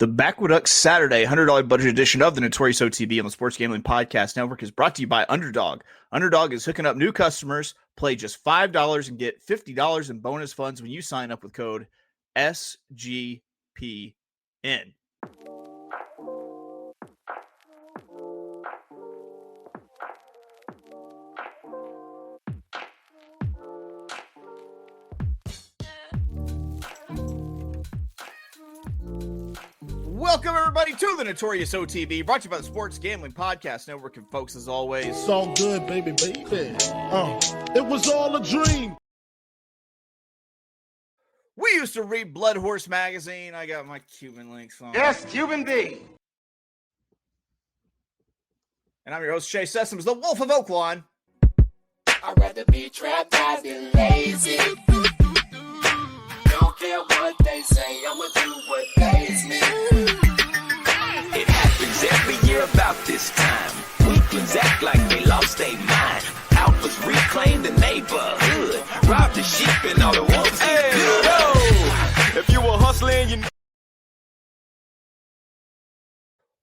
The Backwood Saturday $100 budget edition of the Notorious OTB on the Sports Gambling Podcast Network is brought to you by Underdog. Underdog is hooking up new customers. Play just $5 and get $50 in bonus funds when you sign up with code SGPN. Welcome, everybody, to the Notorious OTB, brought to you by the Sports Gambling Podcast Network. And folks, as always, it's all good, baby. It was all a dream. We used to read Blood Horse magazine. I got my Cuban links on. Yes, Cuban B. And I'm your host, Shay Sessoms, the Wolf of Oaklawn. I'd rather be trapped than lazy. Don't care what they say, I'ma do what pays me. It happens every year about this time. Weaklings act like they lost their mind. Alphas reclaim the neighborhood. Rob the sheep and all the wolves. Hey, yo! If you were hustling, you...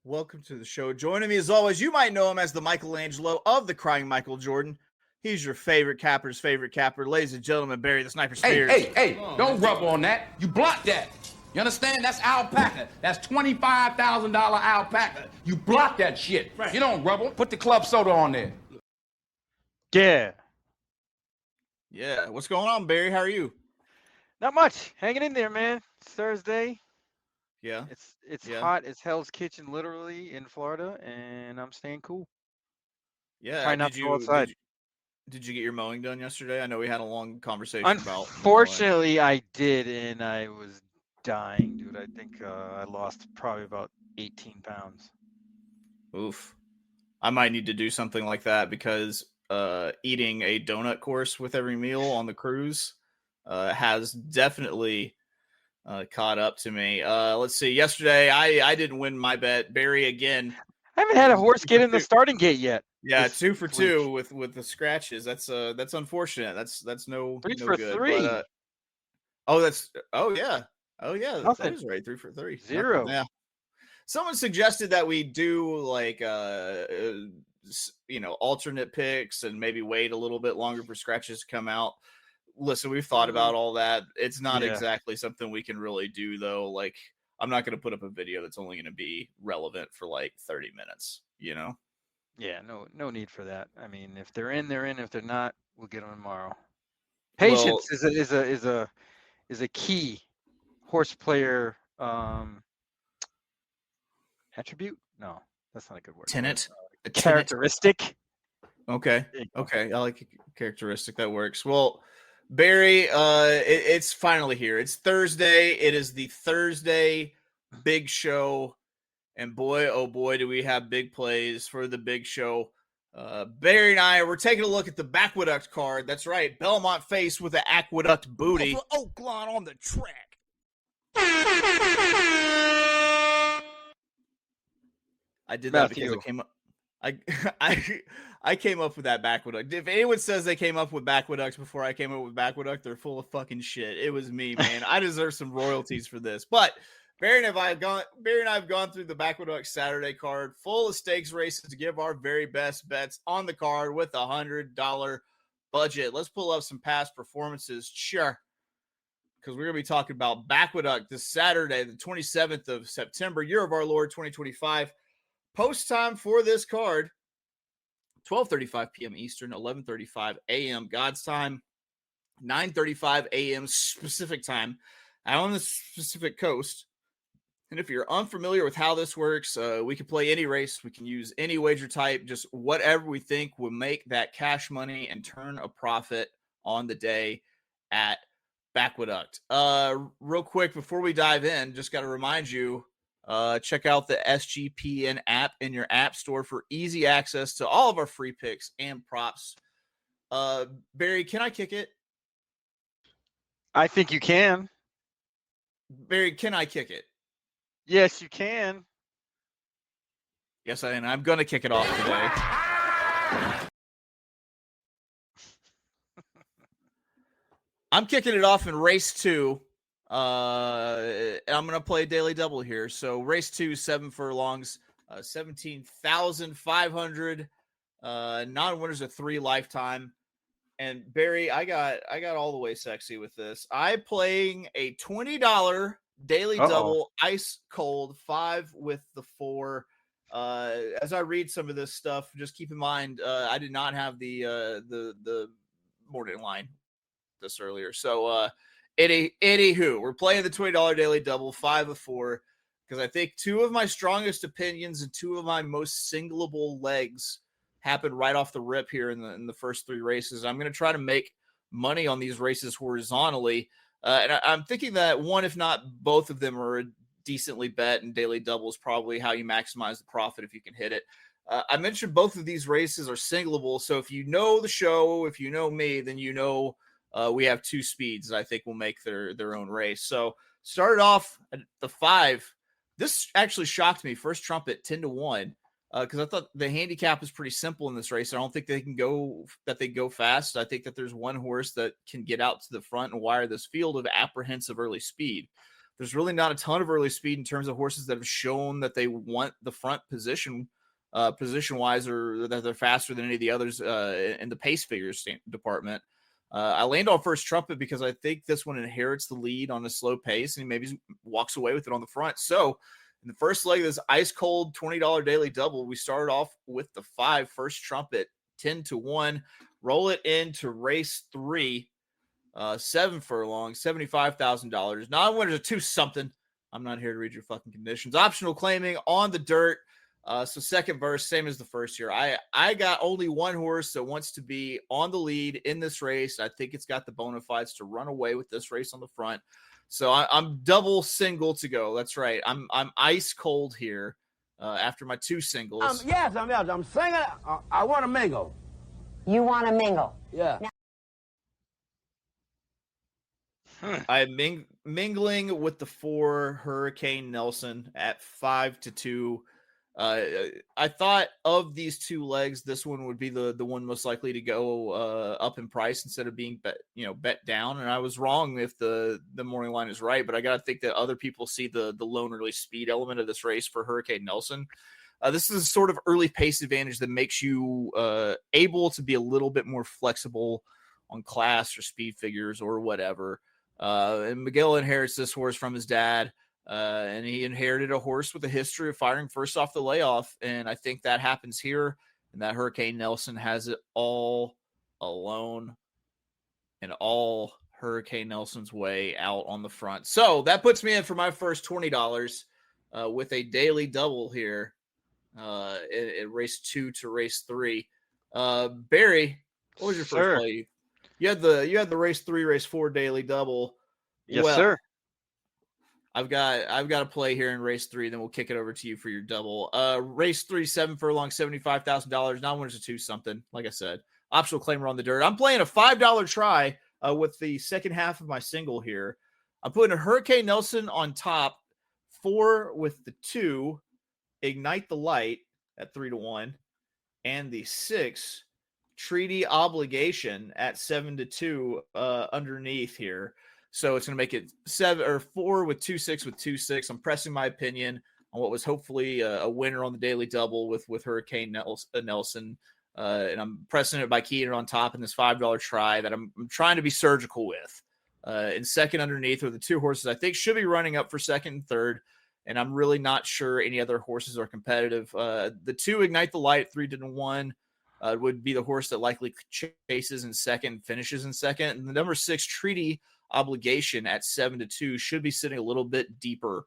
Welcome to the show. Joining me, as always, you might know him as the Michelangelo of the Crying Michael Jordan. He's your favorite capper's favorite capper. Ladies and gentlemen, Barry the Sniper Spears. Hey, don't rub on that. You block that. You understand? That's alpaca. That's $25,000 alpaca. You block that shit. Right. You don't rub on. Put the club soda on there. Yeah. What's going on, Barry? How are you? Not much. Hanging in there, man. It's Thursday. Yeah. It's hot as Hell's Kitchen, literally, in Florida, and I'm staying cool. Yeah. Try not to go outside. Did you get your mowing done yesterday? I know we had a long conversation about. Unfortunately, I did, and I was dying, dude. I think I lost probably about 18 pounds. Oof. I might need to do something like that because eating a donut course with every meal on the cruise has definitely caught up to me. Let's see. Yesterday, I didn't win my bet. Barry again. I haven't had a horse get in the starting gate yet. Yeah, 2 for 2 with the scratches. That's unfortunate. That's no 3 no for good. 3. But, yeah, that is right. 3 for 3. 0. Yeah. Someone suggested that we do like alternate picks and maybe wait a little bit longer for scratches to come out. Listen, we've thought about all that. It's not exactly something we can really do though. Like, I'm not going to put up a video that's only going to be relevant for like 30 minutes, you know? Yeah, no need for that. I mean, if they're in, they're in. If they're not, we'll get them tomorrow. Patience is a key horse player attribute. No, that's not a good word. Tenet. A characteristic. Okay. I like characteristic. That works. Well, Barry, it's finally here. It's Thursday. It is the Thursday big show. And boy, oh boy, do we have big plays for the big show. Barry and I, we're taking a look at the Backwood card. That's right. Belmont face with the Aqueduct booty. Oaklawn on the track. I did that because it came up. I came up with that Backwood. If anyone says they came up with Backwood before I came up with Backwood, they're full of fucking shit. It was me, man. I deserve some royalties for this. But Barry and I have gone through the Backwood Saturday card, full of stakes races to give our very best bets on the card with $100 budget. Let's pull up some past performances, sure, because we're going to be talking about Backwood this Saturday, the 27th of September, year of our Lord 2025. Post time for this card, 12:35 p.m. Eastern, 11:35 a.m. God's time, 9:35 a.m. specific time out on the Pacific Coast. And if you're unfamiliar with how this works, we can play any race. We can use any wager type, just whatever we think will make that cash money and turn a profit on the day at Backwood. Real quick, before we dive in, just got to remind you, check out the SGPN app in your app store for easy access to all of our free picks and props. Barry, can I kick it? I think you can. Barry, can I kick it? Yes, you can. Yes, I am. I'm going to kick it off today. I'm kicking it off in race 2. And I'm gonna play a daily double here. So race 2, 7 furlongs, 17,500. Non-winners of 3 lifetime. And Barry, I got all the way sexy with this. I playing a $20 daily double, ice cold 5 with the 4. As I read some of this stuff, just keep in mind I did not have the morning line this earlier. So anywho, we're playing the $20 daily double 5 of 4 because I think 2 of my strongest opinions and 2 of my most singleable legs happened right off the rip here in the first 3 races. I'm going to try to make money on these races horizontally. And I'm thinking that one, if not both of them, are a decently bet, and daily double is probably how you maximize the profit if you can hit it. I mentioned both of these races are singleable. So if you know the show, if you know me, then you know we have 2 speeds that I think will make their own race. So started off at the 5. This actually shocked me. First trumpet 10-1. Because I thought the handicap is pretty simple in this race. I don't think they go fast. I think that there's one horse that can get out to the front and wire this field of apprehensive early speed. There's really not a ton of early speed in terms of horses that have shown that they want the front position wise, or that they're faster than any of the others in the pace figures department. I land on first trumpet because I think this one inherits the lead on a slow pace and he maybe walks away with it on the front. So in the first leg of this ice cold $20 daily double, we started off with the 5 first trumpet 10-1, roll it into race 3, 7 furlongs, $75,000. Non-winners of 2 something. I'm not here to read your fucking conditions. Optional claiming on the dirt. So second verse, same as the first year. I got only one horse that wants to be on the lead in this race. I think it's got the bona fides to run away with this race on the front. So I'm double single to go. That's right. I'm ice cold here after my 2 singles. Yes, I'm singing. I want to mingle. You want to mingle? Yeah. I'm mingling with the 4 Hurricane Nelson at 5-2. I thought of these 2 legs, this one would be the one most likely to go up in price instead of being bet down. And I was wrong if the morning line is right, but I got to think that other people see the lone early speed element of this race for Hurricane Nelson. This is a sort of early pace advantage that makes you able to be a little bit more flexible on class or speed figures or whatever. And Miguel inherits this horse from his dad. And he inherited a horse with a history of firing first off the layoff. And I think that happens here. And that Hurricane Nelson has it all alone and all Hurricane Nelson's way out on the front. So that puts me in for my first $20 with a daily double here at race 2 to race 3. Barry, what was your first play? You had the race 3, race 4 daily double. Yes, sir. I've got a play here in race 3, then we'll kick it over to you for your double. Race 3, 7 furlong, $75,000. Non-winners of 2 something. Like I said, optional claimer on the dirt. I'm playing a $5 try with the second half of my single here. I'm putting a Hurricane Nelson on top, 4 with the 2, Ignite the Light at 3-1, and the 6 Treaty Obligation at 7-2 underneath here. So it's going to make it 7 or 4 with 2-6 with 2-6. I'm pressing my opinion on what was hopefully a winner on the daily double with Hurricane Nelson. And I'm pressing it by keying it on top in this $5 try that I'm trying to be surgical with. In second underneath are the 2 horses I think should be running up for second and third. And I'm really not sure any other horses are competitive. The 2 Ignite the Light, 3-1, would be the horse that likely chases in second, finishes in second. And the number 6 Treaty Obligation at 7-2 should be sitting a little bit deeper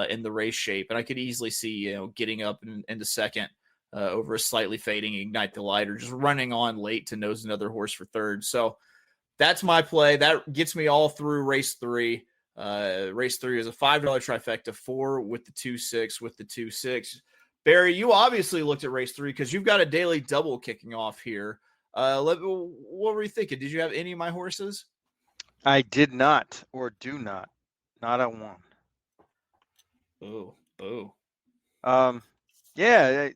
in the race shape, and I could easily see getting up into second over a slightly fading Ignite the Light, or just running on late to nose another horse for third. So that's my play. That gets me all through race 3. Race 3 is a $5 trifecta, 4 with the 2-6 with the 2-6. Barry, you obviously looked at race 3 because you've got a daily double kicking off here. What were you thinking? Did you have any of my horses? I did not, or do not. Not a one. Boo. Yeah,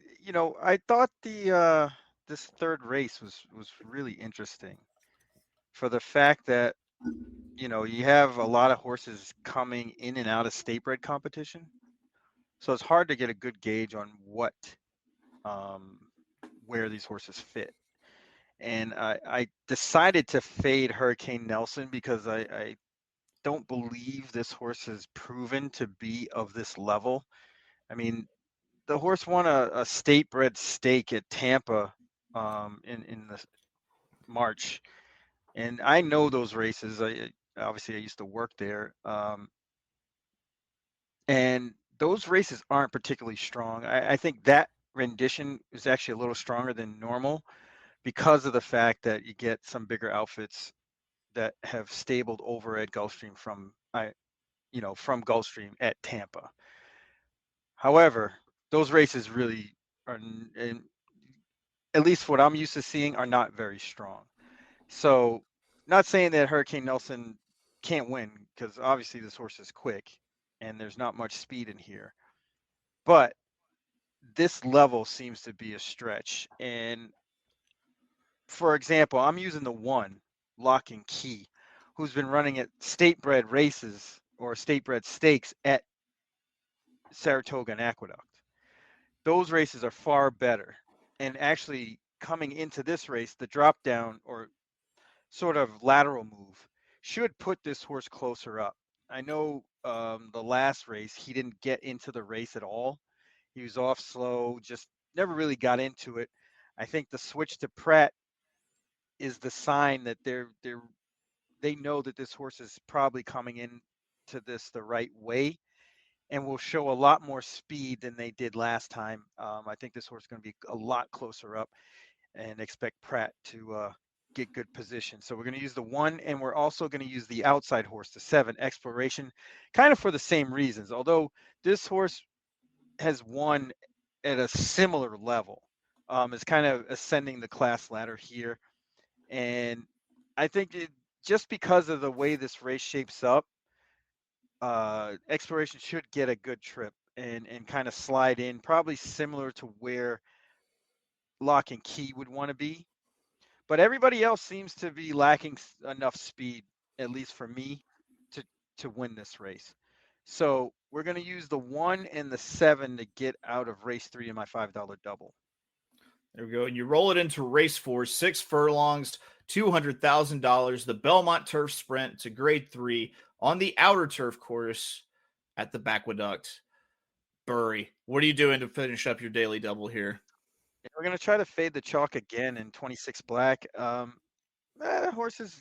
I thought this third race was really interesting for the fact that you have a lot of horses coming in and out of state bred competition. So it's hard to get a good gauge on where these horses fit. And I decided to fade Hurricane Nelson because I don't believe this horse has proven to be of this level. I mean, the horse won a state bred stake at Tampa in the March. And I know those races. Obviously I used to work there. And those races aren't particularly strong. I think that rendition is actually a little stronger than normal because of the fact that you get some bigger outfits that have stabled over at Gulfstream from Gulfstream at Tampa. However, those races really are, and at least what I'm used to seeing, are not very strong. So, not saying that Hurricane Nelson can't win, because obviously this horse is quick and there's not much speed in here. But this level seems to be a stretch. And for example, I'm using the 1, Lock and Key, who's been running at state bred races or state bred stakes at Saratoga and Aqueduct. Those races are far better. And actually, coming into this race, the drop down or sort of lateral move should put this horse closer up. I know the last race, he didn't get into the race at all. He was off slow, just never really got into it. I think the switch to Pratt is the sign that they know that this horse is probably coming in to this the right way and will show a lot more speed than they did last time. I think this horse is going to be a lot closer up and expect Pratt to get good position. So we're going to use the 1, and we're also going to use the outside horse, the 7, Exploration, kind of for the same reasons. Although this horse has won at a similar level. It's kind of ascending the class ladder here. And I think just because of the way this race shapes up, Exploration should get a good trip and kind of slide in, probably similar to where Lock and Key would want to be. But everybody else seems to be lacking enough speed, at least for me, to win this race. So we're going to use the 1 and the 7 to get out of race 3 in my $5 double. There we go. And you roll it into race 4, 6 furlongs, $200,000. The Belmont Turf Sprint to grade 3 on the outer turf course at the Aqueduct. Bury, what are you doing to finish up your daily double here? We're going to try to fade the chalk again in 26 black. Horses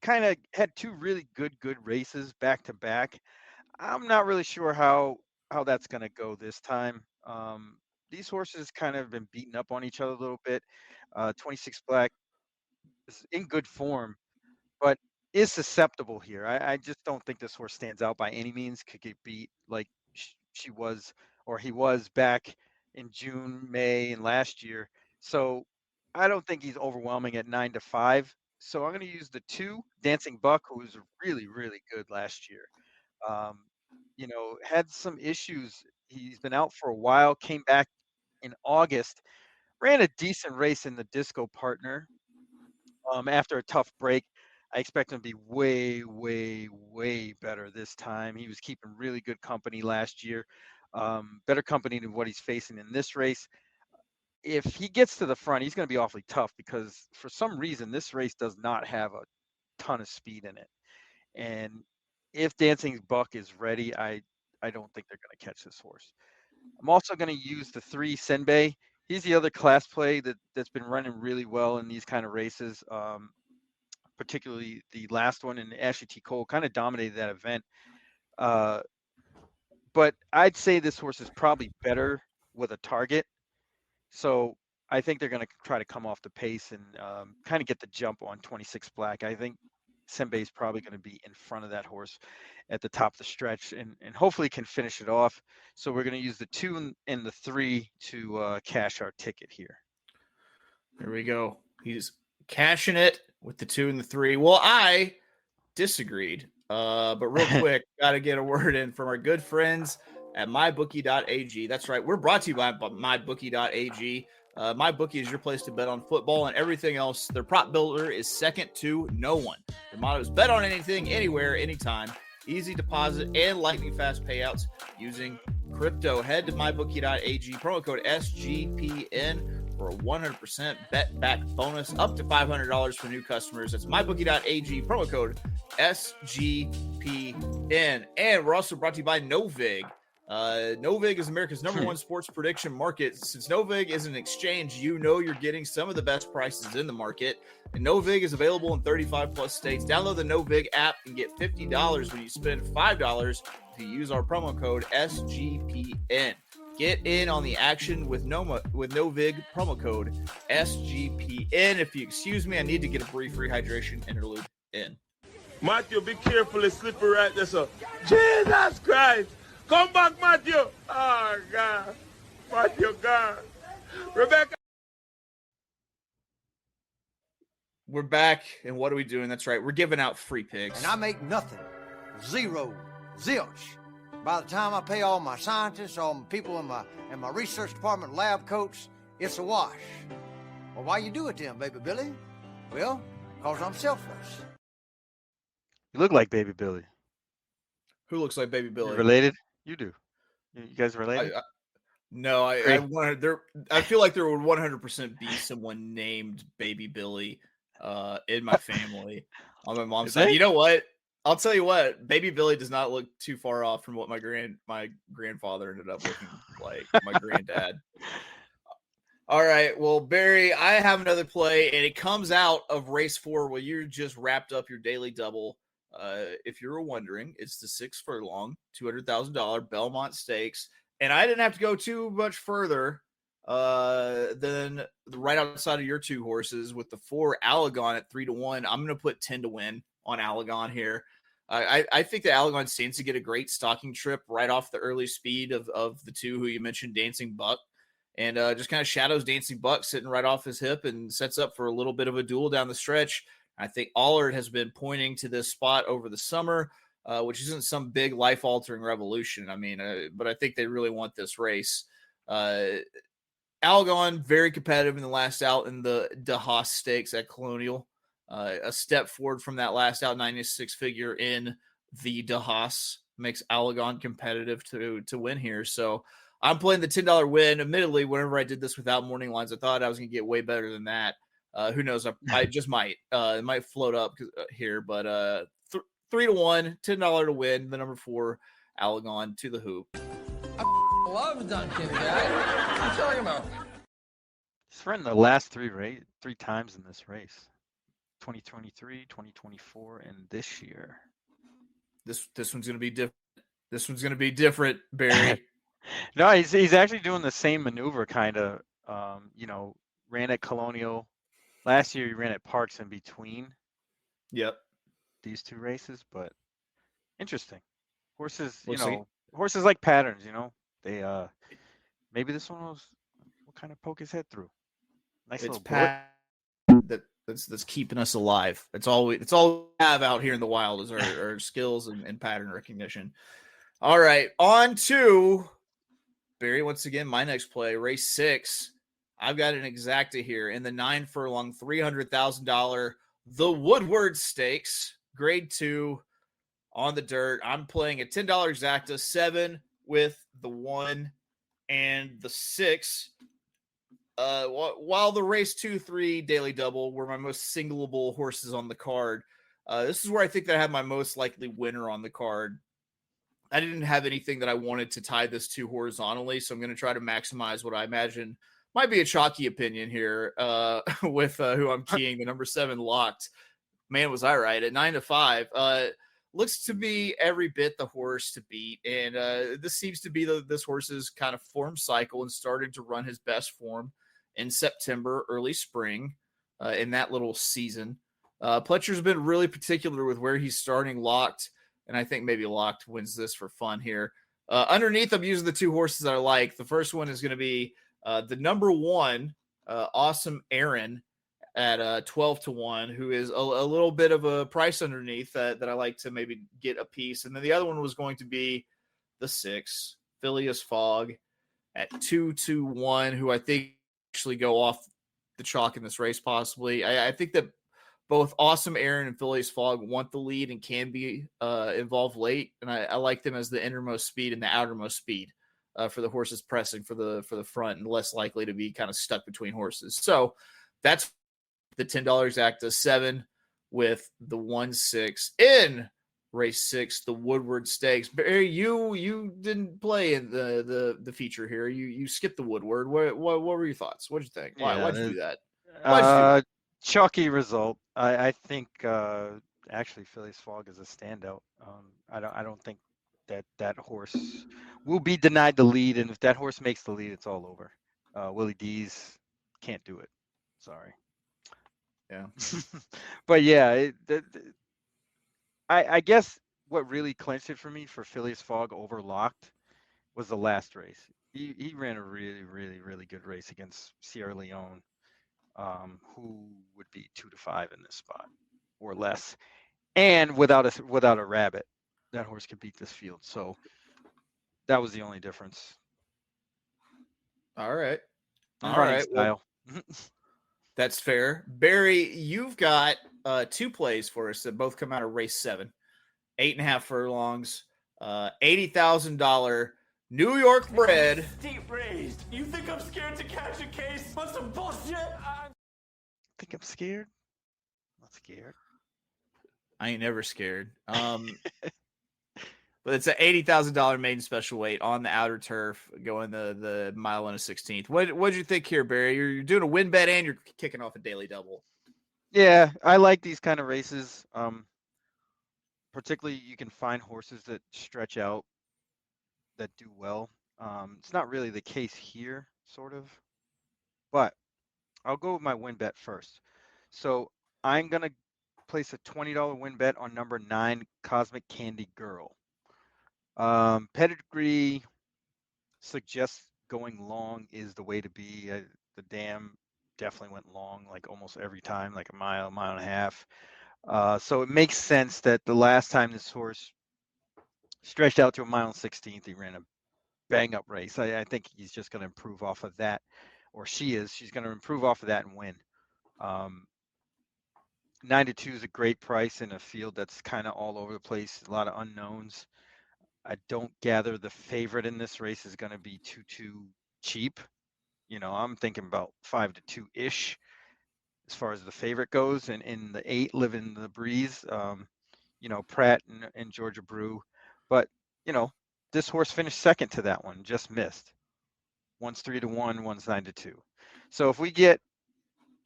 kind of had 2 really good races back to back. I'm not really sure how that's going to go this time. These horses kind of been beaten up on each other a little bit. 26 black is in good form, but is susceptible here. I just don't think this horse stands out by any means. Could get beat like she was or he was back in June, May, and last year. So I don't think he's overwhelming at 9-5. So I'm going to use the 2, Dancing Buck, who was really, really good last year. Had some issues. He's been out for a while, came back in August, ran a decent race in the Disco Partner. After a tough break, I expect him to be way, way, way better this time. He was keeping really good company last year. Better company than what he's facing in this race. If he gets to the front, he's going to be awfully tough because for some reason this race does not have a ton of speed in it. And if Dancing Buck is ready, I don't think they're going to catch this horse. I'm also going to use the 3, Senbei. He's the other class play that's been running really well in these kind of races, particularly the last one. And Ashley T. Cole kind of dominated that event. But I'd say this horse is probably better with a target. So I think they're going to try to come off the pace and kind of get the jump on 26 black. I think Senbei is probably going to be in front of that horse at the top of the stretch and hopefully can finish it off. So we're going to use the 2 and the 3 to cash our ticket here. There we go. He's cashing it with the 2 and the 3. Well, I disagreed. But real quick, got to get a word in from our good friends at mybookie.ag. That's right. We're brought to you by mybookie.ag. MyBookie is your place to bet on football and everything else. Their prop builder is second to no one. Their motto is bet on anything, anywhere, anytime. Easy deposit and lightning fast payouts using crypto. Head to mybookie.ag, promo code SGPN for a 100% bet back bonus up to $500 for new customers. That's mybookie.ag, promo code SGPN. And we're also brought to you by Novig. Novig is America's #1 sports prediction market. Since Novig is an exchange, you know you're getting some of the best prices in the market. And Novig is available in 35 plus states. Download the Novig app and get $50 when you spend $5 if you use our promo code SGPN. Get in on the action with Novig promo code SGPN. If you excuse me, I need to get a brief rehydration interlude in. Matthew, be careful, it's slippery right there, sir. Jesus Christ! Come back, Matthew! Oh, God. Matthew, God. Rebecca. We're back, and what are we doing? That's right. We're giving out free picks. And I make nothing. Zero. Zilch. By the time I pay all my scientists, all my people in my research department, lab coats, it's a wash. Well, why you do it then, baby Billy? Well, because I'm selfless. You look like Baby Billy. Who looks like Baby Billy? You related? You do. You guys related? No, I wanted there. I feel like there would 100% be someone named Baby Billy in my family on my mom's side. You know what? I'll tell you what. Baby Billy does not look too far off from what my grandfather ended up looking like. My granddad. All right. Well, Barry, I have another play, and it comes out of race 4 where you just wrapped up your daily double. If you were wondering, it's the 6 furlong, $200,000 Belmont Stakes. And I didn't have to go too much further than right outside of your 2 horses with the 4 Allegon at 3-1. I'm going to put 10 to win on Allegon here. I think that Allegon stands to get a great stalking trip right off the early speed of the 2 who you mentioned, Dancing Buck. And just kind of shadows Dancing Buck sitting right off his hip and sets up for a little bit of a duel down the stretch. I think Allard has been pointing to this spot over the summer, which isn't some big life-altering revolution. I mean, but I think they really want this race. Allegon, very competitive in the last out in the De Haas Stakes at Colonial. A step forward from that last out 96 figure in the De Haas makes Allegon competitive to win here. So I'm playing the $10 win. Admittedly, whenever I did this without morning lines, I thought I was going to get way better than that. Who knows? I just might. It might float up here, but 3-1, $10 to win. The number 4 Allegon to the hoop. I love Duncan, guys. What are you talking about? He's run the last 3 times in this race. 2023, 2024, and this year. This one's going to be different. This one's going to be different, Barry. No, he's actually doing the same maneuver, kind of. Ran at Colonial. Last year, he ran at Parks in between. Yep. These 2 races, but interesting. Horses, We'll horses like patterns. They maybe this one will kind of poke his head through. Nice It's little that's keeping us alive. It's all we have out here in the wild is our skills and pattern recognition. All right, on to Barry. Once again, my next play, race 6. I've got an exacta here in the 9 furlong, $300,000, the Woodward Stakes, grade 2 on the dirt. I'm playing a $10 exacta, 7 with the 1 and the 6. While the race 2-3 daily double were my most singleable horses on the card, this is where I think that I have my most likely winner on the card. I didn't have anything that I wanted to tie this to horizontally, so I'm going to try to maximize what I imagine might be a chalky opinion here with who I'm keying, the number 7 Locked. Man, was I right. At 9-5. Looks to be every bit the horse to beat. And this seems to be this horse's kind of form cycle and started to run his best form in September, early spring in that little season. Pletcher's been really particular with where he's starting Locked. And I think maybe Locked wins this for fun here. Underneath, I'm using the 2 horses that I like. The first one is going to be the number 1, Awesome Aaron at 12-1, who is a little bit of a price underneath that I like to maybe get a piece. And then the other one was going to be the 6, Phileas Fogg at 2-1, who I think actually go off the chalk in this race, possibly. I think that both Awesome Aaron and Phileas Fogg want the lead and can be involved late, and I like them as the innermost speed and the outermost speed for the horses pressing for the front and less likely to be kind of stuck between horses. So that's the $10 exact to 7 with the 1-6 in race 6, the Woodward Stakes. Barry, you didn't play in the feature here. You skipped the Woodward. What were your thoughts? What did you think? Why'd you do that? Why'd you do that? Chalky result. I think actually Phileas Fogg is a standout. I don't think that horse will be denied the lead, and if that horse makes the lead, it's all over. Willie D's can't do it. Sorry. Yeah. But yeah, I guess what really clinched it for me for Phileas Fogg over Locked was the last race. He ran a really, really, really good race against Sierra Leone, who would be 2-5 in this spot or less, and without a rabbit, that horse could beat this field. So that was the only difference. All right. Running style. Well, that's fair. Barry, you've got 2 plays for us that both come out of race 7, 8.5 furlongs, $80,000 New York bred. Steep raised. You think I'm scared to catch a case? What's some bullshit? Think I'm scared? Not scared. I ain't never scared. But it's an $80,000 maiden special weight on the outer turf, going the mile and a 16th. What'd you think here, Barry? You're doing a win bet and you're kicking off a daily double. Yeah, I like these kind of races. Particularly, you can find horses that stretch out, that do well. It's not really the case here, sort of. But I'll go with my win bet first. So I'm going to place a $20 win bet on number 9, Cosmic Candy Girl. Pedigree suggests going long is the way to be. The dam definitely went long, like almost every time, like a mile and a half. So it makes sense that the last time this horse stretched out to a mile and 16th, he ran a bang-up race. I think he's just going to improve off of that, or she's going to improve off of that and win. 9-2 is a great price in a field that's kind of all over the place, a lot of unknowns. I don't gather the favorite in this race is going to be too cheap. I'm thinking about 5-2-ish as far as the favorite goes. And in the 8, Living the Breeze, Pratt and Georgia Brew. But, this horse finished second to that one, just missed. One's 3-1, one's 9-2. So if we get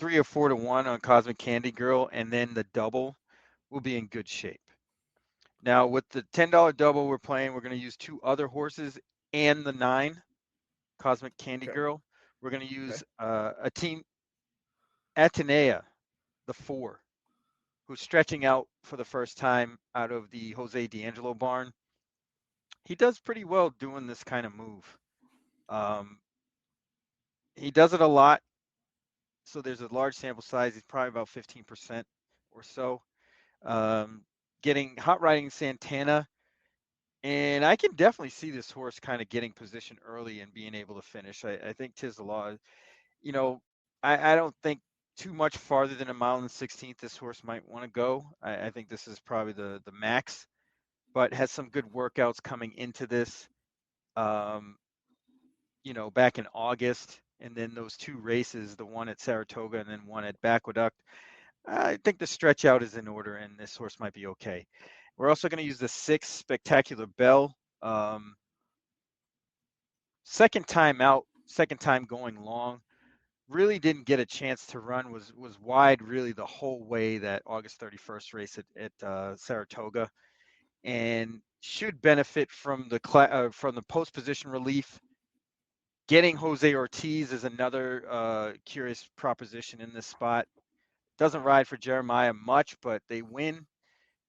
3 or 4-1 on Cosmic Candy Girl and then the double, we'll be in good shape. Now, with the $10 double we're playing, we're going to use 2 other horses and the 9, Cosmic Candy Girl. We're going to use a team, Atenea, the 4, who's stretching out for the first time out of the Jose D'Angelo barn. He does pretty well doing this kind of move. He does it a lot, so there's a large sample size. He's probably about 15% or so. Getting hot riding Santana, and I can definitely see this horse kind of getting position early and being able to finish. I think 'tis the law. I don't think too much farther than a mile and 16th this horse might want to go. I think this is probably the max, but has some good workouts coming into this. Back in August, and then those 2 races, the one at Saratoga and then one at Backwaduct. I think the stretch out is in order, and this horse might be okay. We're also going to use the 6, Spectacular Bell. Second time out, second time going long. Really didn't get a chance to run. Was wide really the whole way that August 31st race at Saratoga, and should benefit from the post position relief. Getting Jose Ortiz is another curious proposition in this spot. Doesn't ride for Jeremiah much, but they win.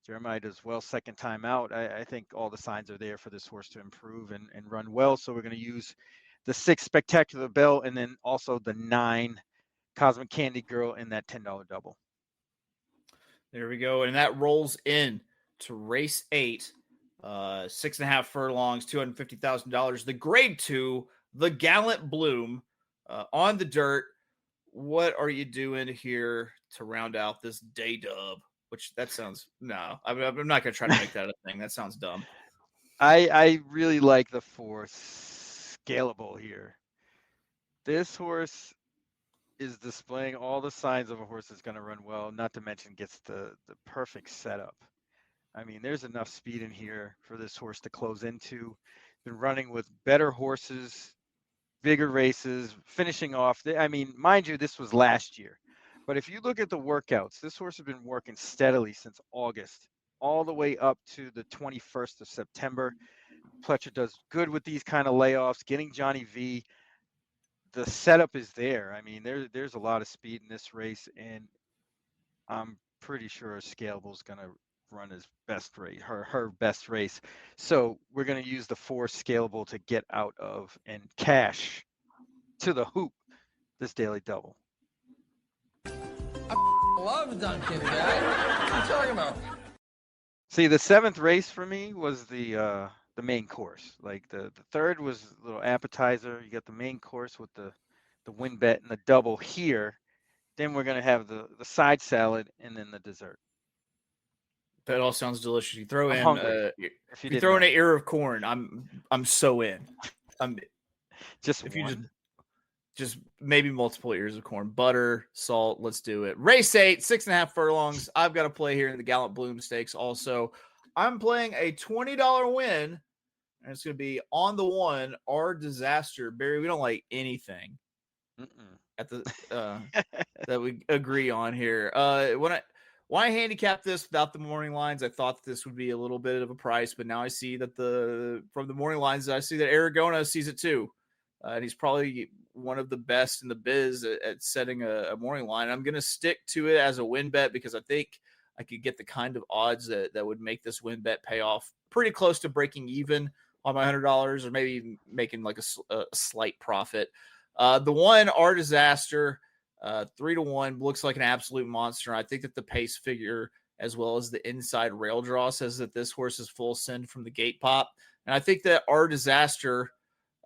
Jeremiah does well second time out. I think all the signs are there for this horse to improve and run well. So we're going to use the 6, Spectacular Bell, and then also the 9, Cosmic Candy Girl in that $10 double. There we go. And that rolls in to race 8, 6.5 furlongs, $250,000. The grade 2, the Gallant Bloom on the dirt. what are you doing here to round out this day dub? Which that sounds no. I'm not gonna try to make that a thing. That sounds dumb. I really like the 4 Scalable here. This horse is displaying all the signs of a horse that's going to run well, not to mention gets the perfect setup. I mean, there's enough speed in here for this horse to close into. Been running with better horses, bigger races, finishing off. I mean, mind you, this was last year. But if you look at the workouts, this horse has been working steadily since August, all the way up to the 21st of September. Pletcher does good with these kind of layoffs, getting Johnny V. The setup is there. I mean, there's a lot of speed in this race, and I'm pretty sure Scalable's going to run his best race, her best race. So we're going to use the 4 Scalable to get out of and cash to the hoop this daily double. I love Duncan, guy. What are you talking about? See, the 7th race for me was the main course. Like the 3rd was a little appetizer. You got the main course with the win bet and the double here. Then we're gonna have the side salad and then the dessert. That all sounds delicious. You throw in if you throw in an ear of corn, I'm so in. I'm just if one. you just maybe multiple ears of corn, butter, salt. Let's do it. Race 8, 6.5 furlongs. I've got to play here in the Gallant Bloom Stakes. Also, I'm playing a $20 win, and it's going to be on the 1. Our Disaster, Barry. We don't like anything at the that we agree on here. When I handicapped this without the morning lines, I thought this would be a little bit of a price, but now I see that from the morning lines, I see that Aragona sees it too. And he's probably one of the best in the biz at setting a morning line. I'm going to stick to it as a win bet because I think I could get the kind of odds that would make this win bet pay off pretty close to breaking even on my $100 or maybe making like a slight profit. The 1, Our Disaster, 3-1, looks like an absolute monster. I think that the pace figure as well as the inside rail draw says that this horse is full send from the gate pop. And I think that Our Disaster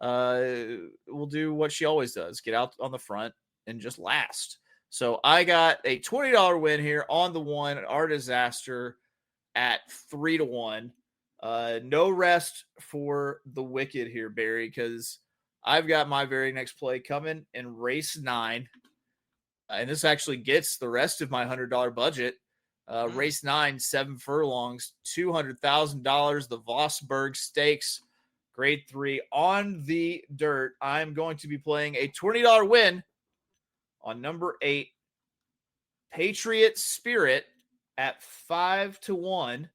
will do what she always does, get out on the front and just last. So I got a $20 win here on the 1, Our Disaster at 3-1. No rest for the wicked here, Barry, because I've got my very next play coming in race 9. And this actually gets the rest of my $100 budget. Race 9, 7 furlongs, $200,000, the Vosburg Stakes. Grade 3 on the dirt. I'm going to be playing a $20 win on number 8, Patriot Spirit at 5-1.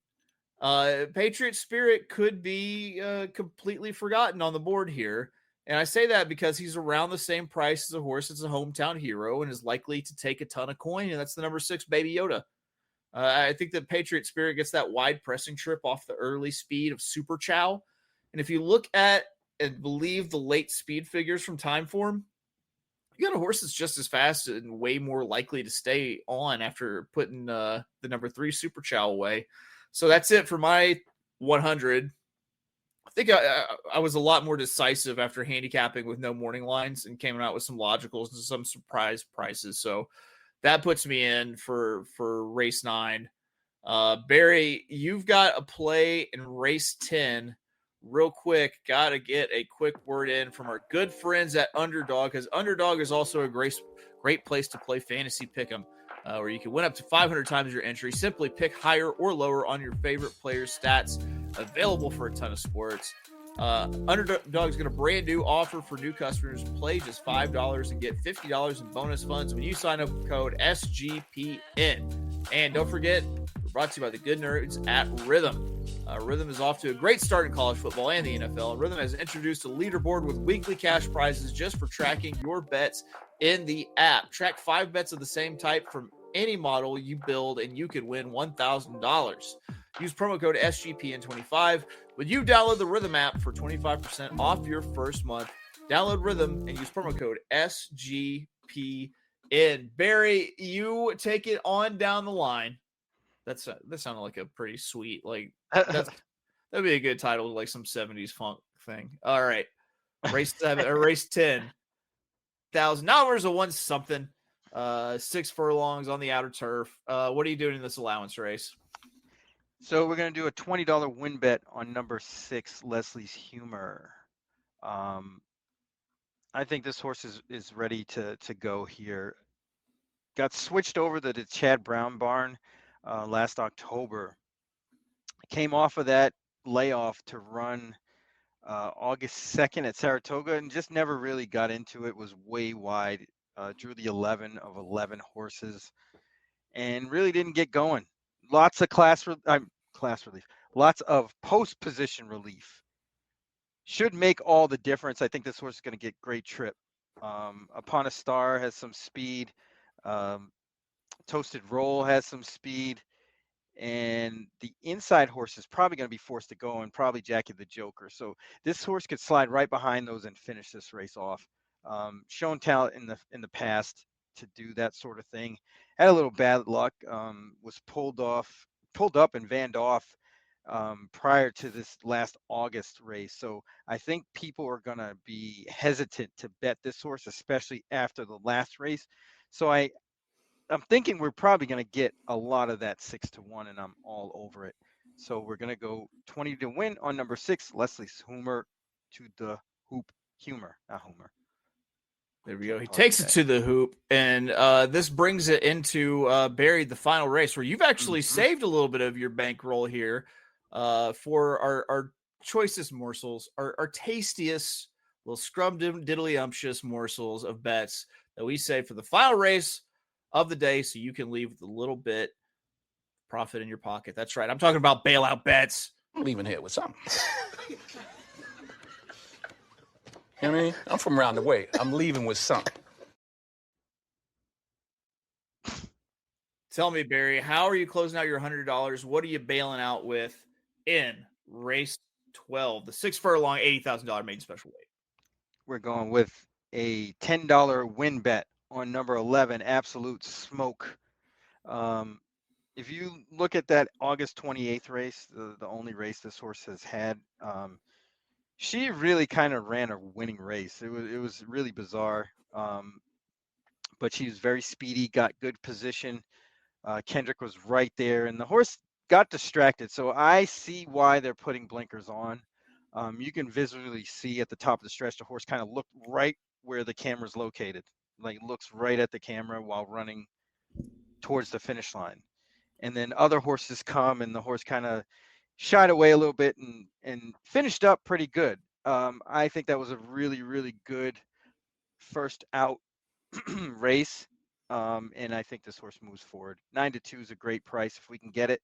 Patriot Spirit could be completely forgotten on the board here. And I say that because he's around the same price as a horse that's a hometown hero and is likely to take a ton of coin. And that's the number 6, Baby Yoda. I think that Patriot Spirit gets that wide pressing trip off the early speed of Super Chow. And if you look at and believe the late speed figures from Timeform, you got a horse that's just as fast and way more likely to stay on after putting the number 3 Super Chow away. So that's it for my 100. I think I was a lot more decisive after handicapping with no morning lines and came out with some logicals and some surprise prices. So that puts me in for race 9. Barry, you've got a play in race 10. Real quick, got to get a quick word in from our good friends at Underdog, because Underdog is also a great place to play fantasy pick'em, where you can win up to 500 times your entry. Simply pick higher or lower on your favorite player's stats. Available for a ton of sports. Underdog's got a brand new offer for new customers. Play just $5 and get $50 in bonus funds when you sign up with code SGPN. And don't forget, we're brought to you by the good nerds at Rhythm. Rhythm is off to a great start in college football and the NFL. Rhythm has introduced a leaderboard with weekly cash prizes just for tracking your bets in the app. Track 5 bets of the same type from any model you build, and you could win $1,000. Use promo code SGPN25 when you download the Rhythm app for 25% off your first month. Download Rhythm and use promo code SGPN. Barry, you take it on down the line. That sounded like a pretty sweet, like that'd be a good title, like some 70s funk thing. All right, race 7 or race 10, $1,000 or one something. 6 furlongs on the outer turf. What are you doing in this allowance race? So we're going to do a $20 win bet on number 6, Leslie's Humor. I think this horse is ready to go here. Got switched over to the Chad Brown barn last October. Came off of that layoff to run August 2nd at Saratoga and just never really got into it. Was way wide. Drew the 11 of 11 horses and really didn't get going. Lots of class relief. Lots of post position relief. Should make all the difference. I think this horse is going to get great trip. Upon a Star has some speed. Toasted Roll has some speed. And the inside horse is probably going to be forced to go, and probably Jackie the Joker. So this horse could slide right behind those and finish this race off. Shown talent in the past to do that sort of thing. Had a little bad luck. Was pulled up and vanned off prior to this last August race. So I think people are going to be hesitant to bet this horse, especially after the last race. So I'm thinking we're probably going to get a lot of that 6-1, and I'm all over it. So we're going to go 20 to win on number 6, Leslie's Humor to the hoop. Humor, not Homer. There we go. He takes it to the hoop, and this brings it into Barry, the final race, where you've actually saved a little bit of your bankroll here for our choicest morsels, our tastiest little scrum diddly umptious morsels of bets that we save for the final race of the day, so you can leave with a little bit profit in your pocket. That's right. I'm talking about bailout bets. I'm leaving here with something. You know what I mean? I'm from around the way. I'm leaving with something. Tell me, Barry, how are you closing out your $100? What are you bailing out with in race 12, the 6 furlong, $80,000 maiden special weight? We're going with a $10 win bet on number 11, Absolute Smoke. If you look at that August 28th race, the only race this horse has had, she really kind of ran a winning race. It was really bizarre, but she was very speedy, got good position. Kendrick was right there, and the horse got distracted. So I see why they're putting blinkers on. You can visually see at the top of the stretch, the horse kind of looked right where the camera's located. Like looks right at the camera while running towards the finish line. And then other horses come, and the horse kind of shied away a little bit and finished up pretty good. I think that was a really, really good first out race. And I think this horse moves forward. 9-2 is a great price. If we can get it,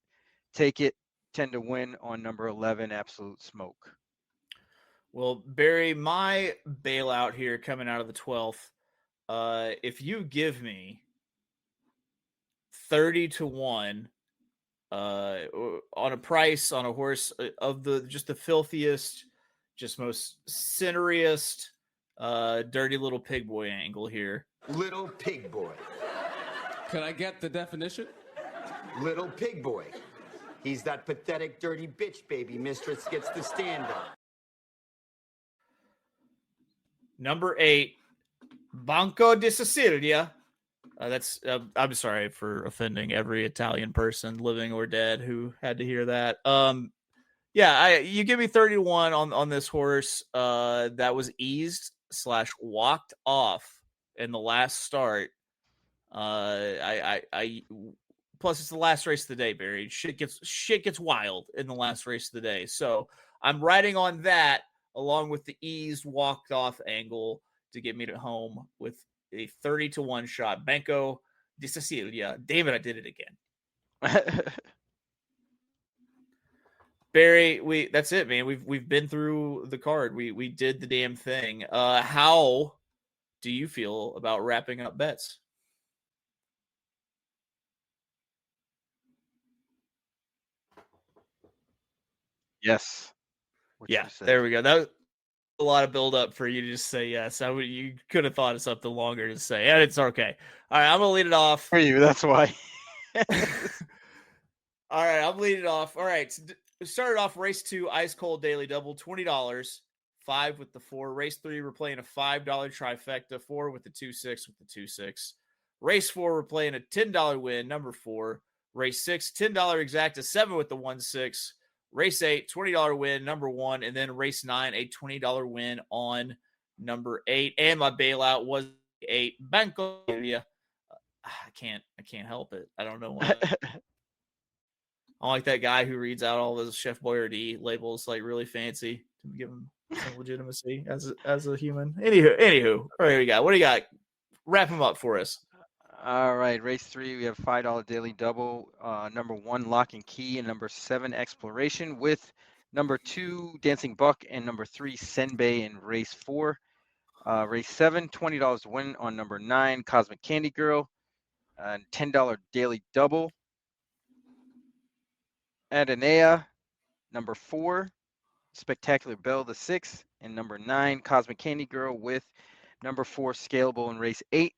take it. 10 to win on number 11, Absolute Smoke. Well, Barry, my bailout here coming out of the 12th, if you give me 30 to 1 on a price on a horse of the filthiest, just most cineriest, dirty little pig boy angle here. Little pig boy. Can I get the definition? Little pig boy. He's that pathetic, dirty bitch baby mistress gets to stand on. Number 8, Banco di Sicilia. That's I'm sorry for offending every Italian person, living or dead, who had to hear that. You give me 31 on this horse that was eased / walked off in the last start. Plus it's the last race of the day, Barry. Shit gets wild in the last race of the day. So I'm riding on that along with the eased walked off angle to get me to home with a 30 to 1 shot. Banco di Sicilia. Damn it, I did it again. Barry, that's it, man. We've been through the card. We did the damn thing. How do you feel about wrapping up bets? Yes. Yeah, there we go. That was a lot of build up for you to just say yes. You could have thought of something longer to say, and it's okay. All right, I'm gonna lead it off for you. That's why. All right, I'm leading it off. All right, so started off race 2, ice cold daily double, $20, 5 with the 4. Race 3, we're playing a $5 trifecta, 4 with the 2-6 with the 2-6. Race 4, we're playing a $10 win, number 4. Race 6, $10 exacta, 7 with the 1-6. Race 8, $20 win, number 1. And then race 9, a $20 win on number 8. And my bailout was 8. Bankroll. I can't help it. I don't know why. I like that guy who reads out all those Chef Boyardee labels like really fancy to give him some legitimacy as a human. Anywho, what do you got? What do you got? Wrap him up for us. All right, race 3, we have $5 daily double. Number 1, Lock and Key, and number 7, Exploration, with number 2, Dancing Buck, and number 3, Senbei in race 4. Race 7, $20 to win on number 9, Cosmic Candy Girl, and $10 daily double. Adenea, number 4, Spectacular Belle the 6th, and number 9, Cosmic Candy Girl, with number 4, Scalable in race 8.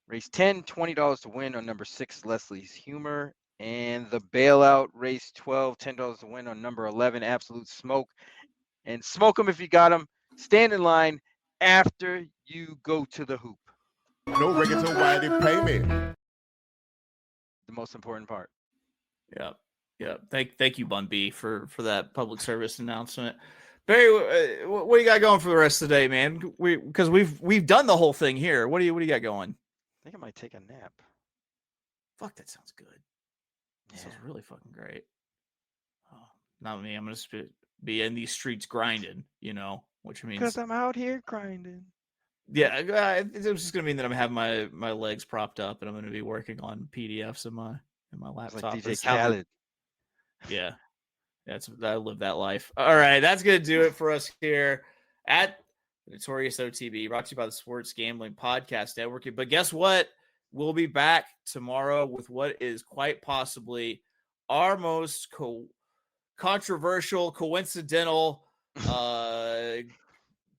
Race 10, $20 to win on number 6, Leslie's Humor. And the bailout, race 12, $10 to win on number 11, Absolute Smoke. And smoke them if you got them. Stand in line after you go to the hoop. No regular why they pay me. The most important part. Yeah. Thank you, Bun B, for that public service announcement. Barry, what do you got going for the rest of the day, man? Because we've done the whole thing here. What do you got going? I think I might take a nap. Fuck, that sounds good. That sounds really fucking great. Oh, not me. I'm gonna be in these streets grinding, which means because I'm out here grinding. Yeah, it's just gonna mean that I'm having my legs propped up and I'm gonna be working on PDFs in my laptop. Like DJ Khaled. Yeah, I live that life. All right, that's gonna do it for us here at Notorious OTB, brought to you by the Sports Gambling Podcast Network. But guess what? We'll be back tomorrow with what is quite possibly our most controversial, coincidental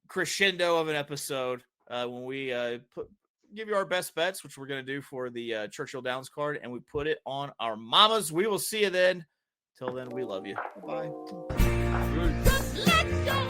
crescendo of an episode when we give you our best bets, which we're going to do for the Churchill Downs card, and we put it on our mamas. We will see you then. Till then, we love you. Bye. Let's go!